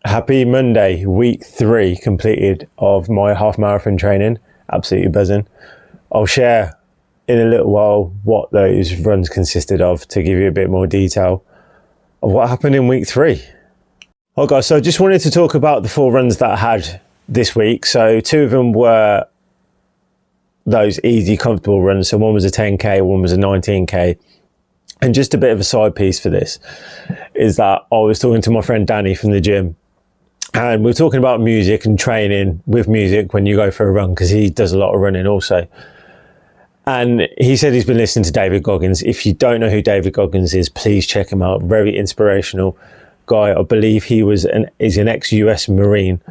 Happy Monday, week 3 completed of my half marathon training. Absolutely buzzing. I'll share in a little while what those runs consisted of to give you a bit more detail of what happened in week 3. Oh guys, so I just wanted to talk about the 4 runs that I had this week. So 2 of them were those easy, comfortable runs. So one was a 10k, one was a 19k. And just a bit of a side piece for this is that I was talking to my friend Danny from the gym, and we were talking about music and training with music when you go for a run, because he does a lot of running also. And he said he's been listening to David Goggins. If you don't know who David Goggins is, please check him out. Very inspirational guy. I believe he's an ex-US Marine,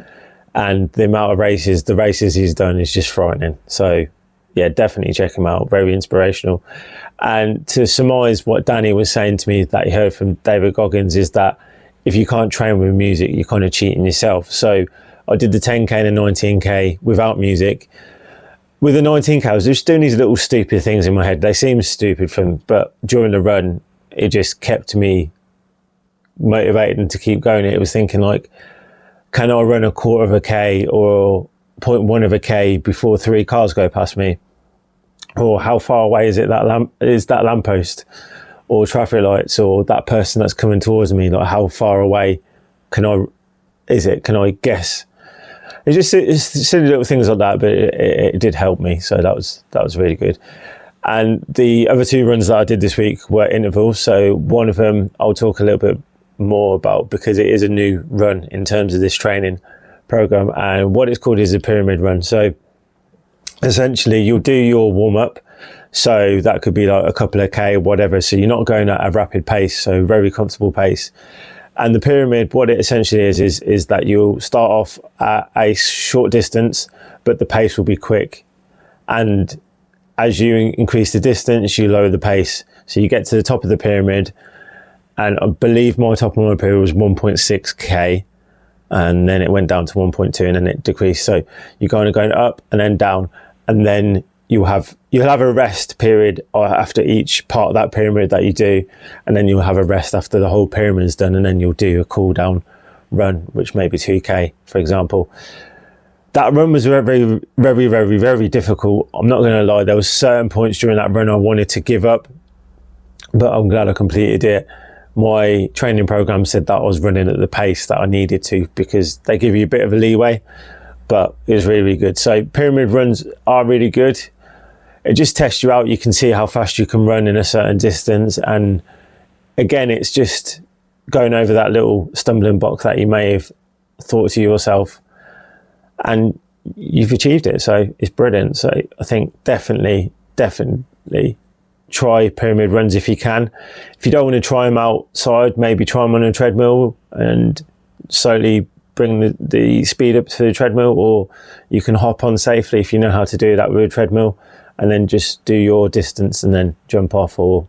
and the amount of the races he's done is just frightening. So yeah, definitely check him out. Very inspirational. And to surmise what Danny was saying to me that he heard from David Goggins is that if you can't train with music, you're kind of cheating yourself. So I did the 10k and the 19k without music. With the 19k, I was just doing these little stupid things in my head. They seem stupid, but during the run, it just kept me motivated and to keep going. It was thinking like, can I run a quarter of a k or 0.1 of a k before 3 cars go past me? Or how far away is that lamppost or traffic lights, or that person that's coming towards me? Like, how far away can I guess? It's silly little things like that, but it did help me. So that was really good. And the other 2 runs that I did this week were intervals. So one of them I'll talk a little bit more about, because it is a new run in terms of this training program, and what it's called is a pyramid run. So essentially you'll do your warm-up, so that could be like a couple of k, whatever, so you're not going at a rapid pace, so very comfortable pace. And the pyramid, what it essentially is that you'll start off at a short distance, but the pace will be quick, and as you increase the distance, you lower the pace, so you get to the top of the pyramid. And I believe my top of my pyramid was 1.6k, and then it went down to 1.2, and then it decreased. So you're kind of going up and then down, and then you'll have a rest period after each part of that pyramid that you do, and then you'll have a rest after the whole pyramid is done, and then you'll do a cool down run, which may be 2k, for example. That run was very, very, very, very difficult. I'm not going to lie, there was certain points during that run I wanted to give up, but I'm glad I completed it. My training program said that I was running at the pace that I needed to, because they give you a bit of a leeway, but it was really, really good. So pyramid runs are really good. It just tests you out. You can see how fast you can run in a certain distance. And again, it's just going over that little stumbling block that you may have thought to yourself, and you've achieved it. So it's brilliant. So I think definitely try pyramid runs if you can. If you don't want to try them outside, maybe try them on a treadmill and slowly bring the speed up to the treadmill, or you can hop on safely if you know how to do that with a treadmill, and then just do your distance and then jump off or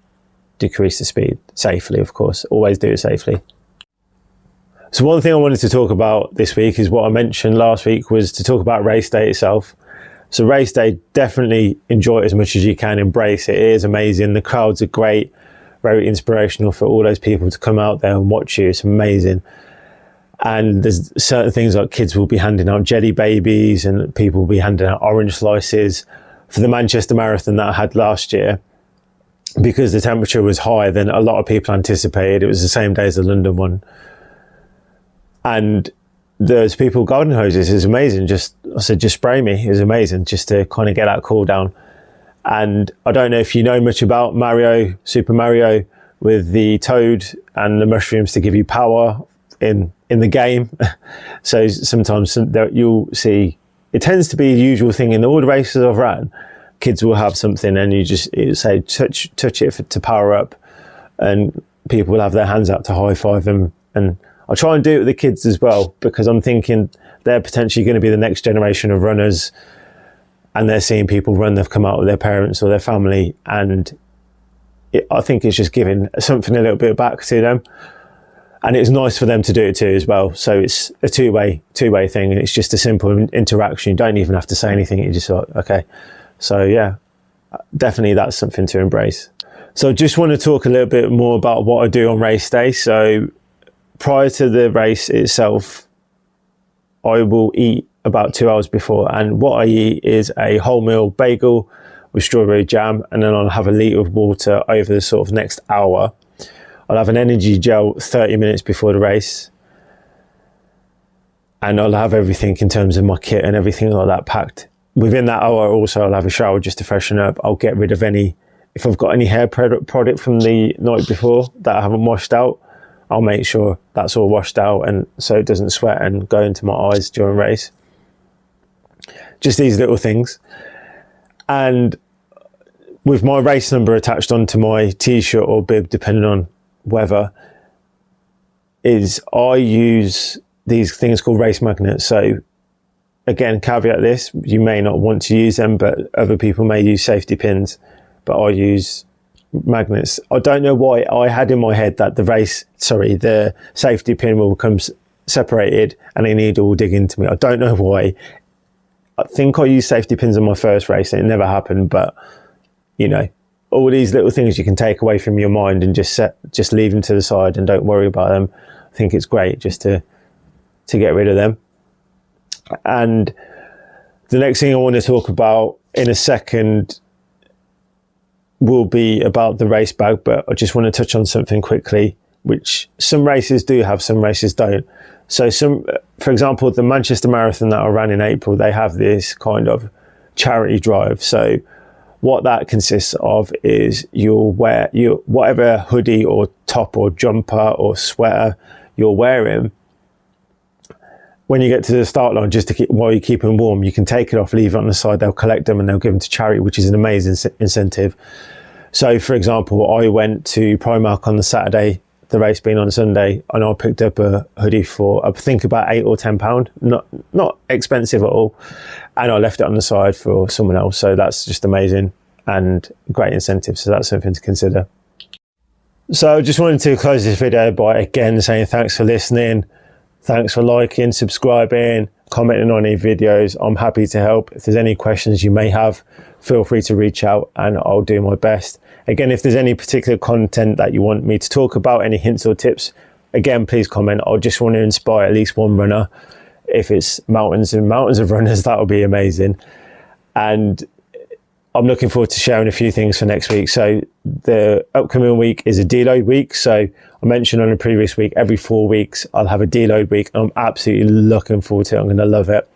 decrease the speed safely, of course. Always do it safely. So one thing I wanted to talk about this week is what I mentioned last week, was to talk about race day itself. So race day, definitely enjoy it as much as you can, embrace it. It is amazing. The crowds are great, very inspirational for all those people to come out there and watch you. It's amazing. And there's certain things like kids will be handing out jelly babies, and people will be handing out orange slices. For the Manchester Marathon that I had last year, because the temperature was higher than a lot of people anticipated, it was the same day as the London one. And there's people garden hoses. Is amazing. I said, just spray me. It was amazing, just to kind of get that cool down. And I don't know if you know much about Super Mario, with the toad and the mushrooms to give you power in the game. So sometimes you'll see, it tends to be the usual thing in all the races I've ran. Kids will have something, and you just say, touch it to power up, and people will have their hands out to high five them. And I try and do it with the kids as well, because I'm thinking they're potentially going to be the next generation of runners, and they're seeing people run. They've come out with their parents or their family, and I think it's just giving something a little bit back to them, and it's nice for them to do it too as well. So it's a two-way thing, and it's just a simple interaction. You don't even have to say anything. You just like, okay. So yeah, definitely that's something to embrace. So I just want to talk a little bit more about what I do on race day. So prior to the race itself, I will eat about 2 hours before, and what I eat is a wholemeal bagel with strawberry jam, and then I'll have a litre of water over the sort of next hour. I'll have an energy gel 30 minutes before the race, and I'll have everything in terms of my kit and everything like that packed. Within that hour also, I'll have a shower just to freshen up. I'll get rid of if I've got any hair product from the night before that I haven't washed out, I'll make sure that's all washed out, and so it doesn't sweat and go into my eyes during race. Just these little things. And with my race number attached onto my t-shirt or bib, depending on weather, I use these things called race magnets. So again, caveat this, you may not want to use them, but other people may use safety pins, but I use magnets. I don't know why I had in my head that the safety pin will become separated and a needle will dig into me. I don't know why. I think I used safety pins in my first race and it never happened, but you know, all these little things you can take away from your mind and just leave them to the side and don't worry about them. I think it's great just to get rid of them. And the next thing I want to talk about in a second will be about the race bag, but I just want to touch on something quickly, which some races do have, some races don't. So for example, the Manchester Marathon that I ran in April, they have this kind of charity drive. So what that consists of is you'll wear whatever hoodie or top or jumper or sweater you're wearing. When you get to the start line, while you're keeping warm, you can take it off, leave it on the side. They'll collect them and they'll give them to charity, which is an amazing incentive. So, for example, I went to Primark on the Saturday, the race being on Sunday, and I picked up a hoodie for I think about £8 or £10, not expensive at all, and I left it on the side for someone else. So that's just amazing and great incentive. So that's something to consider. So I just wanted to close this video by again saying thanks for listening. Thanks for liking, subscribing, commenting on any videos. I'm happy to help. If there's any questions you may have, feel free to reach out and I'll do my best. Again, if there's any particular content that you want me to talk about, any hints or tips, again, please comment. I just want to inspire at least one runner. If it's mountains and mountains of runners, that would be amazing. And I'm looking forward to sharing a few things for next week. So the upcoming week is a deload week. So I mentioned on the previous week, every 4 weeks, I'll have a deload week. I'm absolutely looking forward to it. I'm going to love it.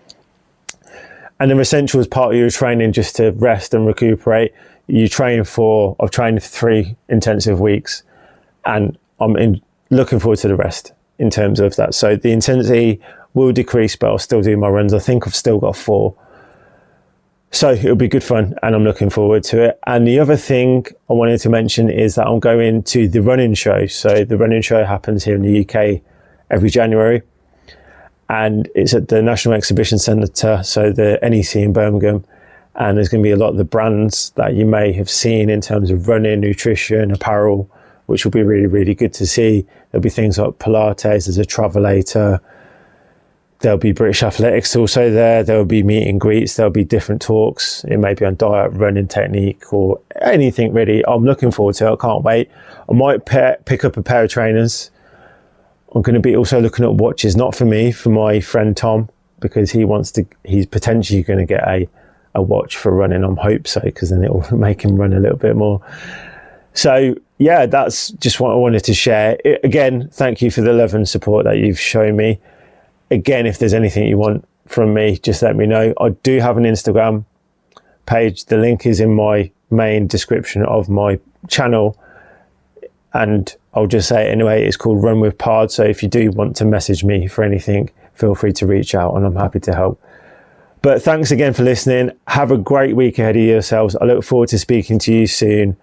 And the essential is part of your training just to rest and recuperate. I've trained for 3 intensive weeks and I'm looking forward to the rest in terms of that. So the intensity will decrease, but I'll still do my runs. I think I've still got 4. So it'll be good fun and I'm looking forward to it. And the other thing I wanted to mention is that I'm going to the running show. So the running show happens here in the UK every January and it's at the National Exhibition Centre, so the NEC in Birmingham. And there's going to be a lot of the brands that you may have seen in terms of running, nutrition, apparel, which will be really, really good to see. There'll be things like Pilates, there's a Travelator. There'll be British Athletics also there. There'll be meet and greets. There'll be different talks. It may be on diet, running technique or anything really. I'm looking forward to it. I can't wait. I might pick up a pair of trainers. I'm going to be also looking at watches, not for me, for my friend Tom, because he's potentially going to get a watch for running. I hope so, because then it will make him run a little bit more. So yeah, that's just what I wanted to share. Again, thank you for the love and support that you've shown me. Again, if there's anything you want from me, just let me know. I do have an Instagram page. The link is in my main description of my channel. And I'll just say it anyway, it's called Run With Pard. So if you do want to message me for anything, feel free to reach out and I'm happy to help. But thanks again for listening. Have a great week ahead of yourselves. I look forward to speaking to you soon.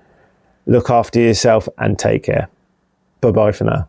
Look after yourself and take care. Bye-bye for now.